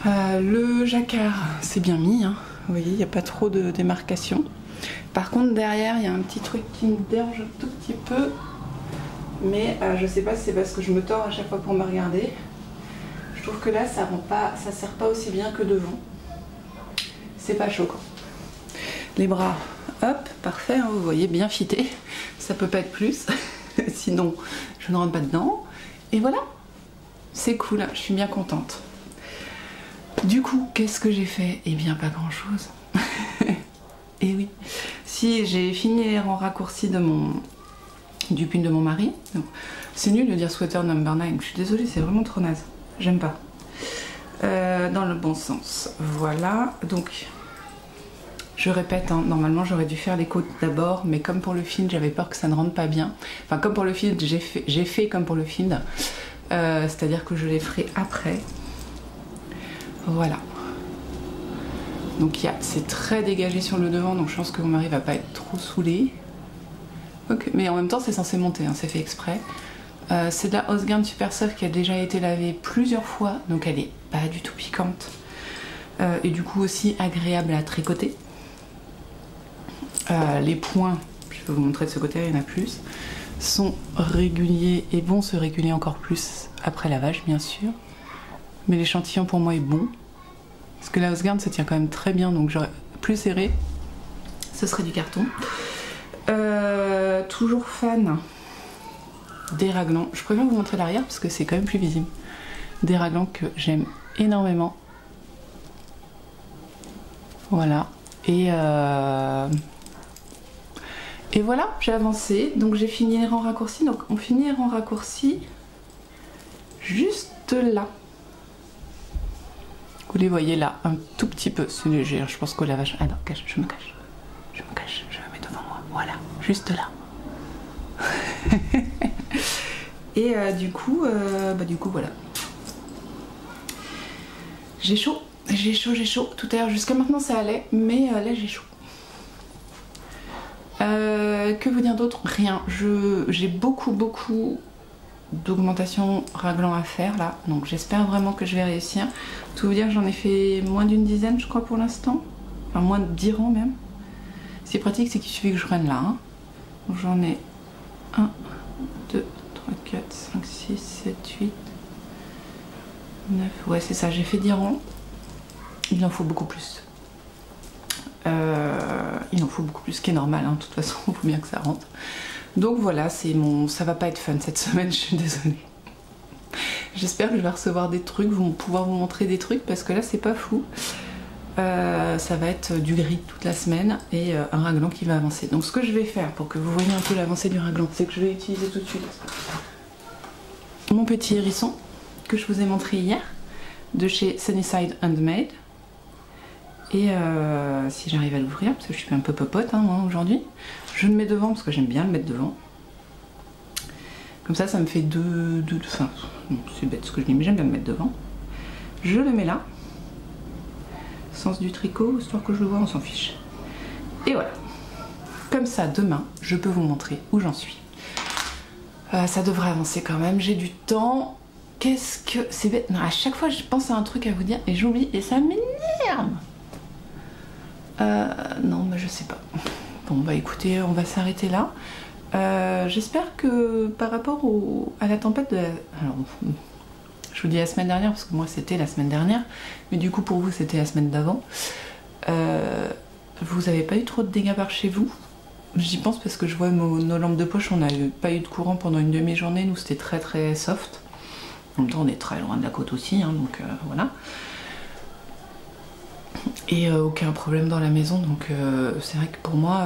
Le jacquard c'est bien mis, hein. Vous voyez il n'y a pas trop de démarcation. Par contre derrière il y a un petit truc qui me dérange un tout petit peu, mais je sais pas si c'est parce que je me tords à chaque fois pour me regarder. Je trouve que là ça sert pas aussi bien que devant, c'est pas choquant. Les bras, hop, parfait, hein, vous voyez, bien fité. Ça peut pas être plus, sinon je ne rentre pas dedans. Et voilà, c'est cool, je suis bien contente. Du coup, qu'est-ce que j'ai fait? Eh bien, pas grand-chose. Et oui, si j'ai fini les rangs raccourcis du pull de mon mari. C'est nul de dire sweater number 9, je suis désolée, c'est vraiment trop naze. J'aime pas. Dans le bon sens. Voilà, donc... Je répète, hein, normalement j'aurais dû faire les côtes d'abord, mais comme pour le field, j'avais peur que ça ne rentre pas bien. Enfin, comme pour le field, j'ai fait comme pour le field, c'est-à-dire que je les ferai après. Voilà. Donc c'est très dégagé sur le devant, donc je pense que mon mari va pas être trop saoulé. Okay. Mais en même temps, c'est censé monter, hein, c'est fait exprès. C'est de la Osgard Super Soft qui a déjà été lavée plusieurs fois, donc elle est pas du tout piquante. Et du coup aussi agréable à tricoter. Les points, je vais vous montrer de ce côté, il y en a plus, sont réguliers et vont se réguler encore plus après lavage bien sûr. Mais l'échantillon pour moi est bon, Parce que la House Guard, ça tient quand même très bien, donc j'aurais plus serré. Ce serait du carton. Toujours fan des raglans. Je préfère vous montrer l'arrière parce que c'est quand même plus visible. Des raglans que j'aime énormément. Voilà. Et voilà, j'ai avancé. Donc j'ai fini les rangs raccourcis. Donc on finit les rangs raccourcis juste là. Vous les voyez là, un tout petit peu. C'est léger, je pense que la vache... Ah non, cache, je me cache. Je me cache, je me mets devant moi. Voilà, juste là. Et du coup, voilà. J'ai chaud, j'ai chaud. Tout à l'heure, jusqu'à maintenant ça allait, mais là j'ai chaud. Que vous dire d'autre? Rien. J'ai beaucoup d'augmentation raglan à faire là, donc j'espère vraiment que je vais réussir. Tout vous dire, j'en ai fait moins d'une dizaine, je crois, pour l'instant. Enfin, moins de 10 rangs même. Ce qui est pratique, c'est qu'il suffit que je prenne là. Hein. J'en ai 1, 2, 3, 4, 5, 6, 7, 8, 9. Ouais, c'est ça, j'ai fait 10 rangs. Il en faut beaucoup plus. Il en faut beaucoup plus, ce qui est normal, hein. De toute façon, il faut bien que ça rentre. Donc voilà, ça va pas être fun cette semaine, je suis désolée. J'espère que je vais recevoir des trucs, pouvoir vous montrer des trucs, parce que là c'est pas fou. Ça va être du gris toute la semaine et un raglan qui va avancer. Donc ce que je vais faire pour que vous voyez un peu l'avancée du raglan, c'est que je vais utiliser tout de suite mon petit hérisson que je vous ai montré hier de chez Sunnyside Handmade. Et si j'arrive à l'ouvrir, parce que je suis un peu popote hein, moi aujourd'hui, je le mets devant parce que j'aime bien le mettre devant. Comme ça, ça me fait enfin, c'est bête ce que je dis, mais j'aime bien le mettre devant. Je le mets là. Sens du tricot, histoire que je le vois, on s'en fiche. Et voilà. Comme ça, demain, je peux vous montrer où j'en suis. Ça devrait avancer quand même, j'ai du temps. Qu'est-ce que... C'est bête. Non, à chaque fois, je pense à un truc à vous dire et j'oublie et ça m'énerve. Non, mais je sais pas. Bon, bah écoutez, on va s'arrêter là. J'espère que par rapport à la tempête de... Alors, je vous dis la semaine dernière, parce que moi c'était la semaine dernière, mais du coup pour vous c'était la semaine d'avant. Vous avez pas eu trop de dégâts par chez vous? J'y pense parce que je vois nos lampes de poche, on n'a pas eu de courant pendant une demi-journée, nous c'était très soft. En même temps on est très loin de la côte aussi, hein, donc voilà. Et aucun problème dans la maison, donc c'est vrai que pour moi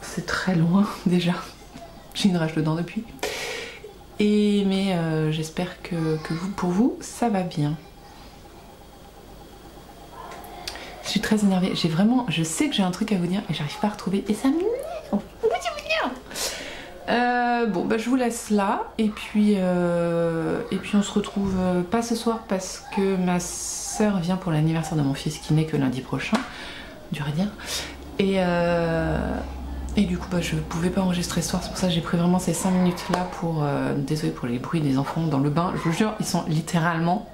c'est très loin déjà. J'ai une rage dedans depuis. Mais j'espère que pour vous ça va bien. Je suis très énervée, je sais que j'ai un truc à vous dire et j'arrive pas à retrouver et ça m'énerve. Bon bah je vous laisse là et puis on se retrouve pas ce soir parce que ma soeur vient pour l'anniversaire de mon fils qui n'est que lundi prochain, dur à dire, et du coup bah je pouvais pas enregistrer ce soir, c'est pour ça que j'ai pris vraiment ces 5 minutes là pour désolé pour les bruits des enfants dans le bain, je vous jure ils sont littéralement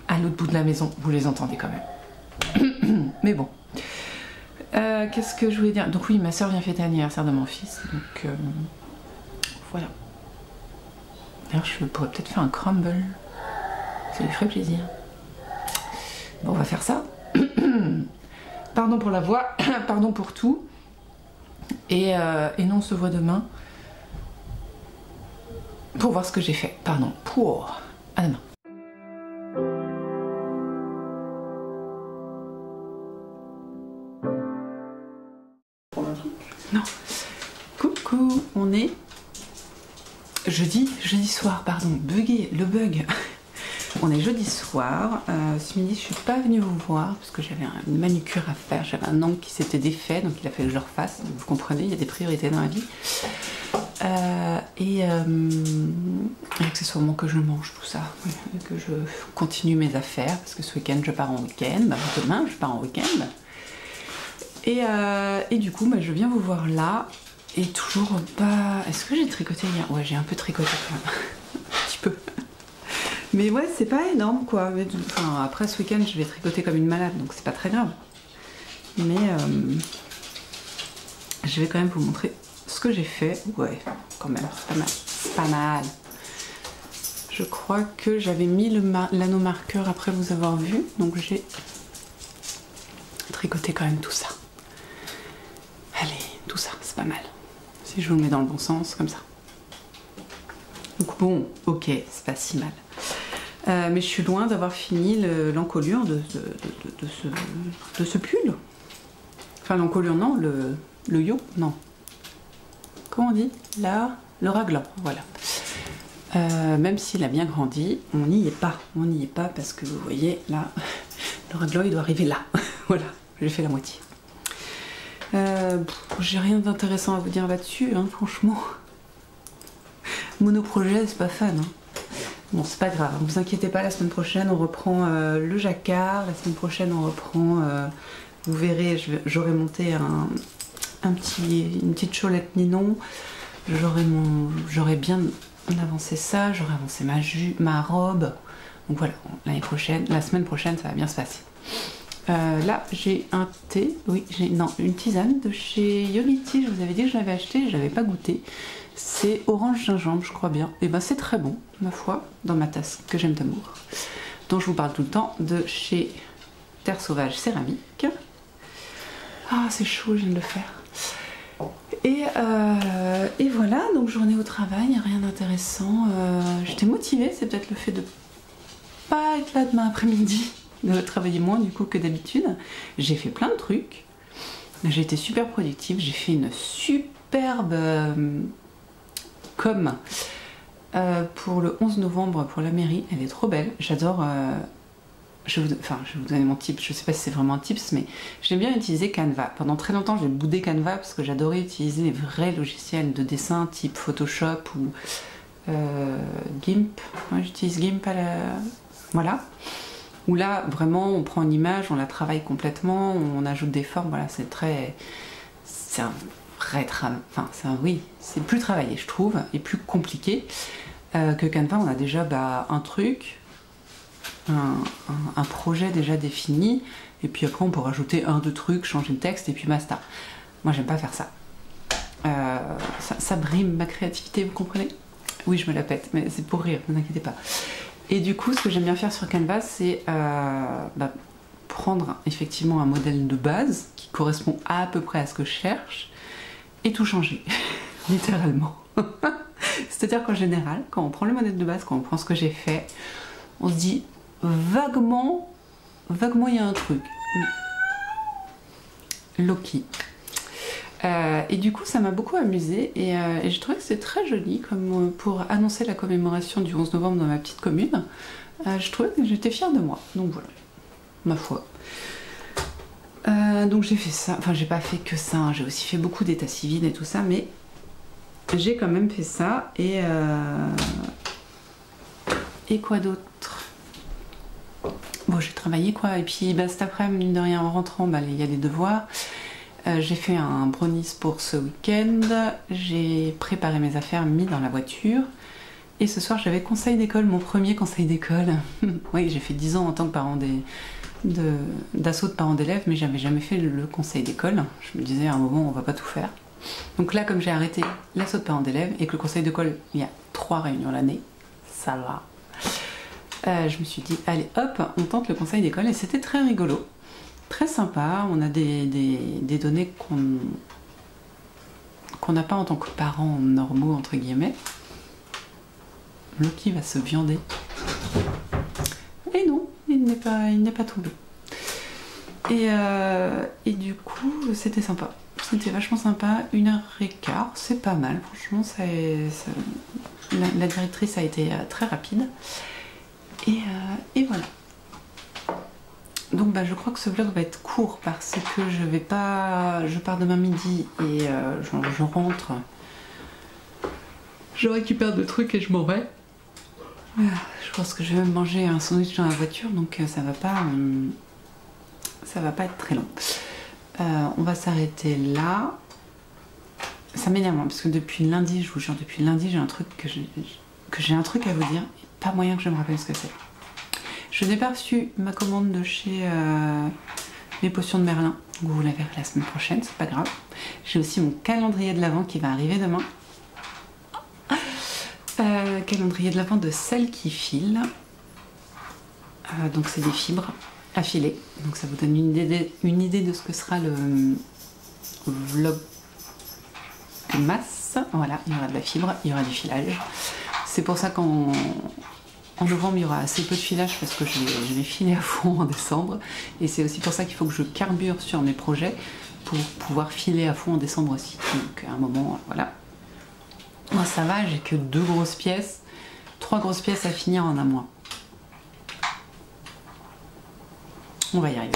à l'autre bout de la maison, vous les entendez quand même. Mais bon, qu'est-ce que je voulais dire? Donc oui, ma soeur vient fêter l'anniversaire de mon fils, donc voilà. D'ailleurs je pourrais peut-être faire un crumble, ça lui ferait plaisir. Bon, on va faire ça. Pardon pour la voix, pardon pour tout. Et non, on se voit demain pour voir ce que j'ai fait. Pardon, pour... À demain. Non. Coucou, on est jeudi soir, pardon, le bug. On est jeudi soir, ce midi je suis pas venue vous voir parce que j'avais une manucure à faire, j'avais un ongle qui s'était défait donc il a fallu que je le refasse, donc vous comprenez, il y a des priorités dans la vie. Accessoirement que je mange tout ça, que je continue mes affaires parce que ce week-end je pars en week-end, bah, demain je pars en week-end. Et du coup bah, je viens vous voir là et toujours pas... Est-ce que j'ai tricoté hier? Ouais, j'ai un peu tricoté quand même, un petit peu. Mais ouais, c'est pas énorme quoi. Mais, enfin, après ce week-end, je vais tricoter comme une malade, donc c'est pas très grave. Mais je vais quand même vous montrer ce que j'ai fait. Ouais, quand même, c'est pas mal. C'est pas mal. Je crois que j'avais mis l'anneau marqueur après vous avoir vu, donc j'ai tricoté quand même tout ça. Allez, tout ça, c'est pas mal. Si je vous le mets dans le bon sens, comme ça. Donc bon, ok, c'est pas si mal. Mais je suis loin d'avoir fini l'encolure de ce pull. Enfin, l'encolure, non, le yo, non. Comment on dit? Là, le raglan, voilà. Même s'il a bien grandi, on n'y est pas. On n'y est pas parce que vous voyez, là, le raglan, il doit arriver là. Voilà, j'ai fait la moitié. J'ai rien d'intéressant à vous dire là-dessus, hein, franchement. Monoprojet, c'est pas fun. Hein. Bon, c'est pas grave, vous inquiétez pas, la semaine prochaine on reprend le jacquard, la semaine prochaine on reprend, vous verrez, j'aurai monté une petite cholette ninon, j'aurai bien avancé ça, j'aurai avancé ma robe, donc voilà, l'année prochaine, la semaine prochaine ça va bien se passer. Là j'ai un thé, oui, une tisane de chez Yogiti, je vous avais dit que je l'avais acheté, je l'avais pas goûté. C'est orange gingembre, je crois bien. Et ben c'est très bon, ma foi, dans ma tasse que j'aime d'amour. Dont je vous parle tout le temps, de chez Terre Sauvage Céramique. Ah, c'est chaud, je viens de le faire. Et voilà, donc journée au travail, il n'y a rien d'intéressant. J'étais motivée, c'est peut-être le fait de pas être là demain après-midi, de travailler moins du coup que d'habitude. J'ai fait plein de trucs. J'ai été super productive, j'ai fait une superbe... comme pour le 11 novembre pour la mairie, elle est trop belle, j'adore, je vais vous donner mon tip, je sais pas si c'est vraiment un tips, mais j'aime bien utiliser Canva. Pendant très longtemps j'ai boudé Canva parce que j'adorais utiliser les vrais logiciels de dessin type Photoshop ou GIMP, moi j'utilise GIMP voilà, où là vraiment on prend une image, on la travaille complètement, on ajoute des formes, voilà, c'est un vrai travail, enfin oui, c'est plus travaillé je trouve, et plus compliqué que Canva. On a déjà un truc, un projet déjà défini, et puis après on peut rajouter deux trucs, changer le texte et puis basta. Moi j'aime pas faire ça. Ça brime ma créativité, vous comprenez? Oui, je me la pète, mais c'est pour rire, ne vous inquiétez pas. Et du coup ce que j'aime bien faire sur Canva, c'est prendre effectivement un modèle de base qui correspond à peu près à ce que je cherche et tout changer, littéralement. C'est-à-dire qu'en général, quand on prend le modèle de base, quand on prend ce que j'ai fait, on se dit vaguement il y a un truc. Loki. Et du coup, ça m'a beaucoup amusée et je trouvais que c'est très joli comme pour annoncer la commémoration du 11 novembre dans ma petite commune. Je trouvais que j'étais fière de moi. Donc voilà, ma foi. Donc j'ai fait ça, enfin j'ai pas fait que ça, hein. J'ai aussi fait beaucoup d'état civil et tout ça, mais j'ai quand même fait ça et quoi d'autre? Bon, j'ai travaillé quoi, et puis cet après-midi, mine de rien, en rentrant, il y a les devoirs. J'ai fait un brownies pour ce week-end, j'ai préparé mes affaires, mis dans la voiture, et ce soir j'avais conseil d'école, mon premier conseil d'école. Oui, j'ai fait 10 ans en tant que parent d'assaut de parents d'élèves, mais j'avais jamais fait le conseil d'école. Je me disais à un moment on va pas tout faire. Donc là, comme j'ai arrêté l'assaut de parents d'élèves et que le conseil d'école, il y a 3 réunions l'année, ça va. Je me suis dit allez hop, on tente le conseil d'école et c'était très rigolo, très sympa. On a des données qu'on n'a pas en tant que parents normaux entre guillemets. Loki va se viander. Et non, il n'est pas tombé. Et du coup, c'était sympa. C'était vachement sympa. 1h15, c'est pas mal. Franchement, la directrice a été très rapide. Et voilà. Donc je crois que ce vlog va être court parce que je pars demain midi et je rentre. Je récupère deux trucs et je m'en vais. Je pense que je vais me manger un sandwich dans la voiture, donc ça va pas être très long. On va s'arrêter là. Ça m'énerve parce que depuis lundi, je vous jure, depuis lundi, j'ai un truc j'ai un truc à vous dire. Pas moyen que je me rappelle ce que c'est. Je n'ai pas reçu ma commande de chez mes potions de Merlin. Donc vous la verrez la semaine prochaine, c'est pas grave. J'ai aussi mon calendrier de l'Avent qui va arriver demain. calendrier de l'Avent de Celle qui file. Donc c'est des fibres à filer. Donc ça vous donne une idée de ce que sera le vlog masse. Voilà, il y aura de la fibre, il y aura du filage. C'est pour ça qu'en novembre il y aura assez peu de filage parce que je vais filer à fond en décembre. Et c'est aussi pour ça qu'il faut que je carbure sur mes projets pour pouvoir filer à fond en décembre aussi. Donc à un moment, voilà. Moi ça va, j'ai que 2 grosses pièces, 3 grosses pièces à finir en un mois. On va y arriver.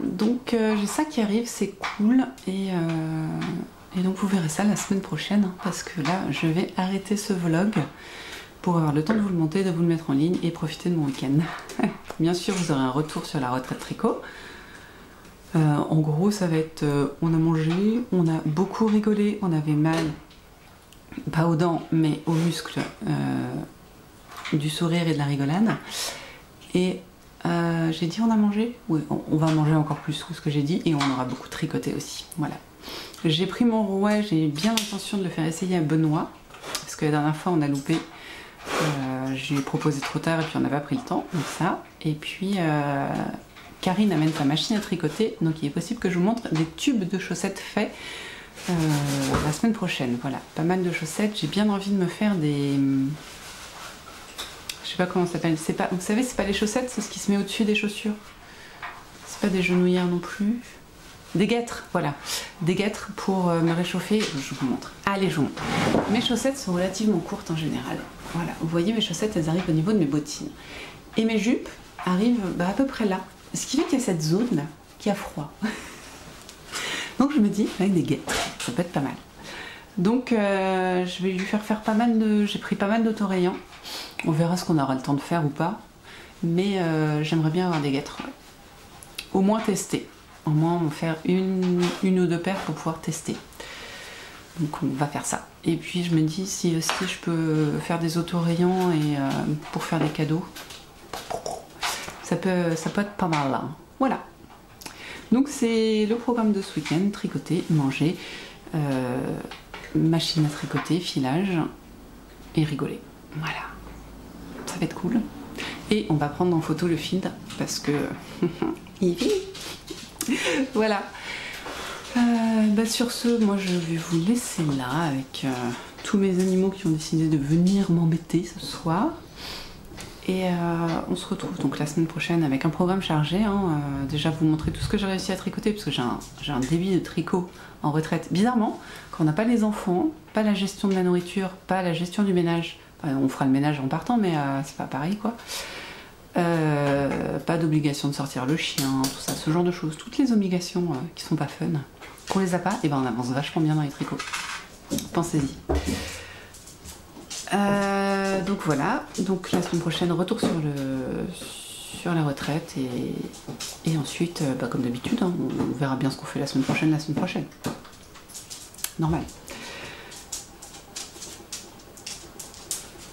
Donc j'ai ça qui arrive, c'est cool. Et donc vous verrez ça la semaine prochaine. Parce que là, je vais arrêter ce vlog pour avoir le temps de vous le monter, de vous le mettre en ligne et profiter de mon week-end. Bien sûr, vous aurez un retour sur la retraite tricot. En gros, ça va être... on a mangé, on a beaucoup rigolé, on avait mal, pas aux dents, mais aux muscles du sourire et de la rigolade. Et j'ai dit on a mangé? Oui, on va manger encore plus que ce que j'ai dit et on aura beaucoup tricoté aussi. Voilà. J'ai pris mon rouet, j'ai bien l'intention de le faire essayer à Benoît parce que la dernière fois on a loupé. J'ai proposé trop tard et puis on n'a pas pris le temps, donc ça. Et puis Karine amène sa machine à tricoter, donc il est possible que je vous montre des tubes de chaussettes faits la semaine prochaine. Voilà, pas mal de chaussettes. J'ai bien envie de me faire des... Je sais pas comment ça s'appelle. C'est pas, vous savez, c'est pas les chaussettes, c'est ce qui se met au-dessus des chaussures. C'est pas des genouillères non plus. Des guêtres, voilà. Des guêtres pour me réchauffer. Je vous montre. Allez, je vous montre. Mes chaussettes sont relativement courtes en général. Voilà, vous voyez, mes chaussettes, elles arrivent au niveau de mes bottines. Et mes jupes arrivent à peu près là. Ce qui fait qu'il y a cette zone-là qui a froid. Donc je me dis, avec des guêtres, ça peut être pas mal. Donc je vais lui faire pas mal de... J'ai pris pas mal d'autorayants. On verra ce qu'on aura le temps de faire ou pas. Mais j'aimerais bien avoir des guêtres. Ouais. Au moins tester. Au moins en faire une ou 2 paires pour pouvoir tester. Donc on va faire ça. Et puis je me dis si aussi je peux faire des autorayants et pour faire des cadeaux. Ça peut être pas mal là. Voilà. Donc c'est le programme de ce week-end. Tricoter, manger, machine à tricoter, filage et rigoler. Voilà. Ça va être cool. Et on va prendre en photo le feed parce que il vit. Voilà. Sur ce, moi je vais vous laisser là avec tous mes animaux qui ont décidé de venir m'embêter ce soir. Et on se retrouve donc la semaine prochaine avec un programme chargé. Hein. Déjà vous montrer tout ce que j'ai réussi à tricoter parce que j'ai un débit de tricot en retraite. Bizarrement, quand on n'a pas les enfants, pas la gestion de la nourriture, pas la gestion du ménage, on fera le ménage en partant mais c'est pas pareil quoi. Pas d'obligation de sortir le chien, tout ça, ce genre de choses. Toutes les obligations qui sont pas fun, qu'on les a pas, et ben on avance vachement bien dans les tricots. Pensez-y. Donc voilà, donc la semaine prochaine, retour sur la retraite et ensuite, comme d'habitude, hein, on verra bien ce qu'on fait la semaine prochaine. Normal.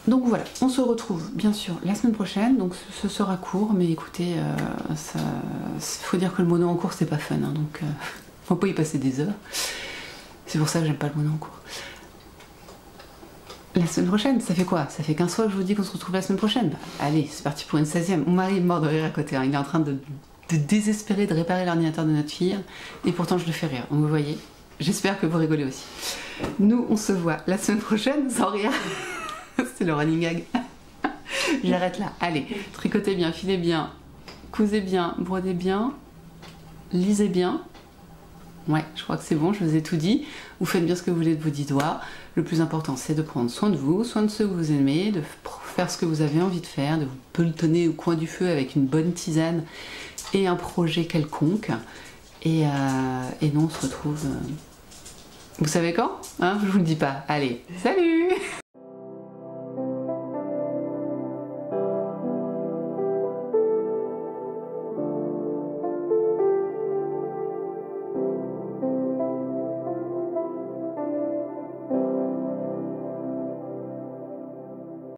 Donc voilà, on se retrouve bien sûr la semaine prochaine, donc ce sera court, mais écoutez, faut dire que le mono en cours c'est pas fun, hein, donc faut pas y passer des heures. C'est pour ça que j'aime pas le mono en cours. La semaine prochaine, ça fait quoi? Ça fait 15 fois que je vous dis qu'on se retrouve la semaine prochaine. Bah, allez, c'est parti pour une 16e. Mon mari est mort de rire à côté, hein. Il est en train de désespérer de réparer l'ordinateur de notre fille, et pourtant je le fais rire, donc vous voyez, j'espère que vous rigolez aussi. Nous, on se voit la semaine prochaine sans rire. C'est le running gag. J'arrête là. Allez, tricotez bien, filez bien, cousez bien, brodez bien, lisez bien. Ouais, je crois que c'est bon, je vous ai tout dit. Vous faites bien ce que vous voulez de vos 10 doigts. Le plus important, c'est de prendre soin de vous, soin de ceux que vous aimez, de faire ce que vous avez envie de faire, de vous pelotonner au coin du feu avec une bonne tisane et un projet quelconque. Et nous, on se retrouve... Vous savez quand, hein? Je vous le dis pas. Allez, salut!